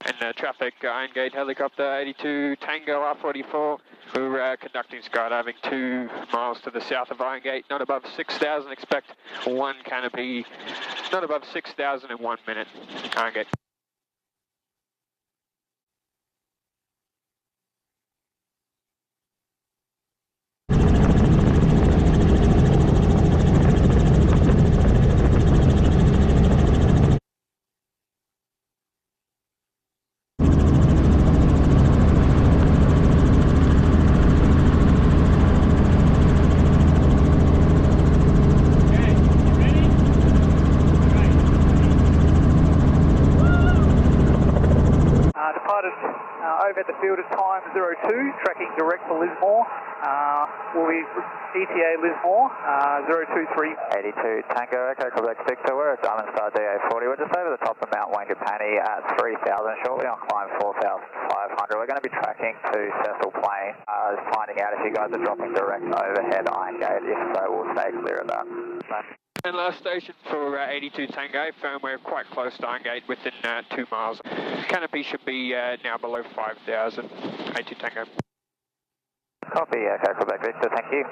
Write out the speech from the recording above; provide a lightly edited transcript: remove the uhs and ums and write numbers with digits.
And traffic, Iron Gate helicopter 82 Tango R44. We're conducting skydiving 2 miles to the south of Iron Gate, not above 6,000. Expect one canopy, not above 6,000 in 1 minute. Iron Gate. Over at the field at time 02, tracking direct to Lismore. Will be ETA Lismore, 023. 82 Tango, Echo Quebec Victor, we're at Diamond Star DA40. We're just over the top of Mount Wangapani at 3,000, shortly on climb 4,500. We're going to be tracking to Cecil Plain, finding out if you guys are dropping direct overhead Iron Gate. If so, we'll stay clear of that. And last station for 82 Tango, firmware quite close to Iron Gate, within 2 miles. Canopy should be now below 5,000. 82 Tango. Copy, Echo Quebec Victor, thank you.